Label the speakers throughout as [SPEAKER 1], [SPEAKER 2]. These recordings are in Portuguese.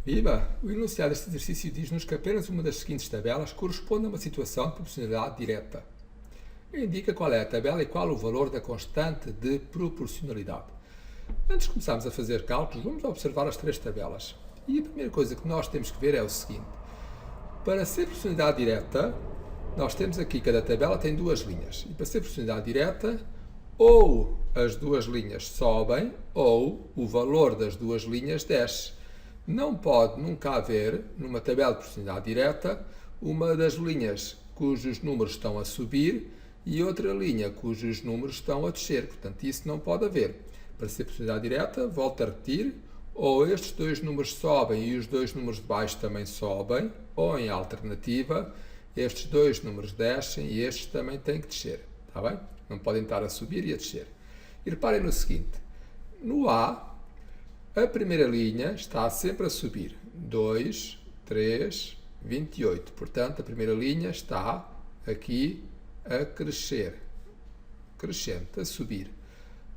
[SPEAKER 1] Viva! O enunciado deste exercício diz-nos que apenas uma das seguintes tabelas corresponde a uma situação de proporcionalidade direta. Indica qual é a tabela e qual o valor da constante de proporcionalidade. Antes de começarmos a fazer cálculos, vamos observar as três tabelas. E a primeira coisa que nós temos que ver é o seguinte. Para ser proporcionalidade direta, nós temos aqui, cada tabela tem duas linhas. E para ser proporcionalidade direta, ou as duas linhas sobem, ou o valor das duas linhas desce. Não pode nunca haver, numa tabela de proporcionalidade direta, uma das linhas cujos números estão a subir e outra linha cujos números estão a descer. Portanto, isso não pode haver. Para ser proporcionalidade direta, volto a repetir, ou estes dois números sobem e os dois números de baixo também sobem, ou em alternativa, estes dois números descem e estes também têm que descer. Está bem? Não podem estar a subir e a descer. E reparem no seguinte, no A, a primeira linha está sempre a subir, 2, 3, 28. Portanto, a primeira linha está aqui a crescer, crescente, a subir.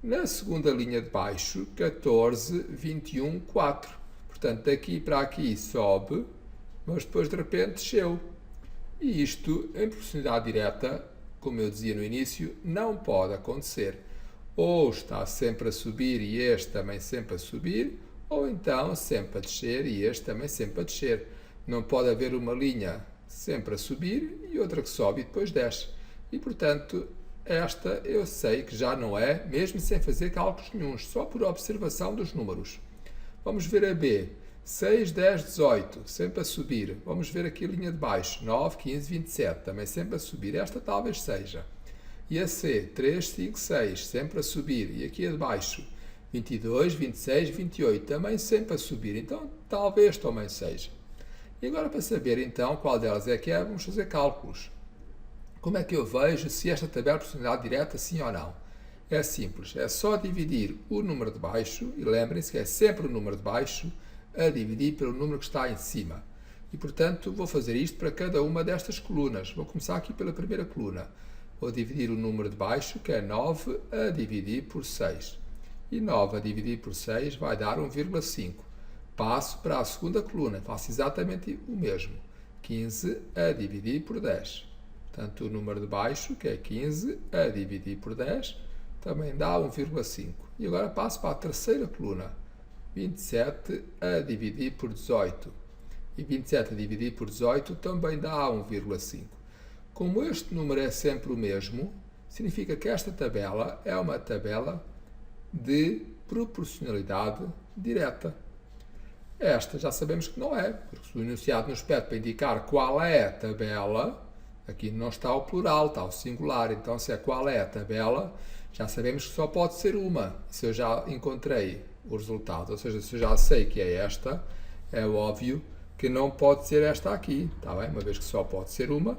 [SPEAKER 1] Na segunda linha de baixo, 14, 21, 4. Portanto, daqui para aqui sobe, mas depois de repente desceu. E isto, em proporcionalidade direta, como eu dizia no início, não pode acontecer. Ou está sempre a subir e este também sempre a subir, ou então sempre a descer e este também sempre a descer. Não pode haver uma linha sempre a subir e outra que sobe e depois desce. E, portanto, esta eu sei que já não é, mesmo sem fazer cálculos nenhuns, só por observação dos números. Vamos ver a B, 6, 10, 18, sempre a subir. Vamos ver aqui a linha de baixo, 9, 15, 27, também sempre a subir. Esta talvez seja. E a C, 3, 5, 6, sempre a subir. E aqui a de baixo, 22, 26, 28, também sempre a subir. Então, talvez também seja. E agora, para saber, então, qual delas é que é, vamos fazer cálculos. Como é que eu vejo se esta tabela é proporcionalidade direta, sim ou não? É simples, é só dividir o número de baixo, e lembrem-se que é sempre o número de baixo, a dividir pelo número que está em cima. E, portanto, vou fazer isto para cada uma destas colunas. Vou começar aqui pela primeira coluna. Vou dividir o número de baixo, que é 9, a dividir por 6. E 9 a dividir por 6 vai dar 1,5. Passo para a segunda coluna, faço exatamente o mesmo. 15 a dividir por 10. Portanto, o número de baixo, que é 15 a dividir por 10, também dá 1,5. E agora passo para a terceira coluna. 27 a dividir por 18. E 27 a dividir por 18 também dá 1,5. Como este número é sempre o mesmo, significa que esta tabela é uma tabela de proporcionalidade direta. Esta já sabemos que não é, porque se o enunciado nos pede para indicar qual é a tabela, aqui não está o plural, está o singular, então se é qual é a tabela, já sabemos que só pode ser uma. Se eu já encontrei o resultado, ou seja, se eu já sei que é esta, é óbvio que não pode ser esta aqui, está bem? Uma vez que só pode ser uma,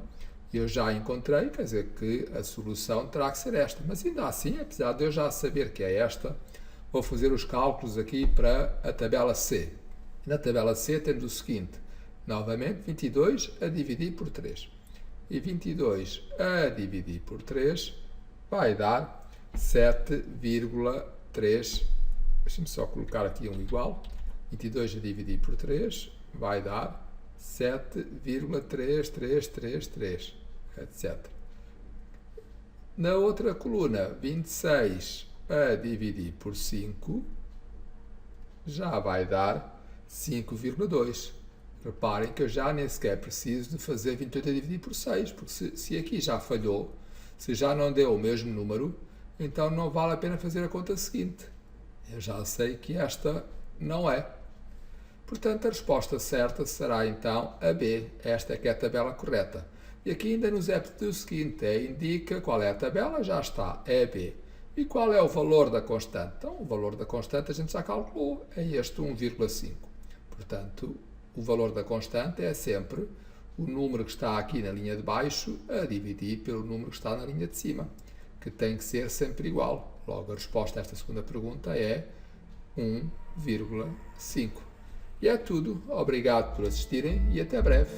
[SPEAKER 1] eu já encontrei, quer dizer que a solução terá que ser esta. Mas ainda assim, apesar de eu já saber que é esta, vou fazer os cálculos aqui para a tabela C. Na tabela C temos o seguinte, novamente, 22 a dividir por 3. E 22 a dividir por 3 vai dar 7,3. Deixa-me só colocar aqui um igual. 22 a dividir por 3 vai dar 7,3333, etc. Na outra coluna, 26 a dividir por 5 já vai dar 5,2. Reparem que eu já nem sequer preciso de fazer 28 a dividir por 6, porque se aqui já falhou, se já não deu o mesmo número, então não vale a pena fazer a conta seguinte. Eu já sei que esta não é. Portanto, a resposta certa será então a B. Esta é que é a tabela correta. E aqui ainda nos é pedido o seguinte, indica qual é a tabela, já está, é a B. E qual é o valor da constante? Então, o valor da constante a gente já calculou, é este 1,5. Portanto, o valor da constante é sempre o número que está aqui na linha de baixo a dividir pelo número que está na linha de cima, que tem que ser sempre igual. Logo, a resposta a esta segunda pergunta é 1,5. E é tudo. Obrigado por assistirem e até breve.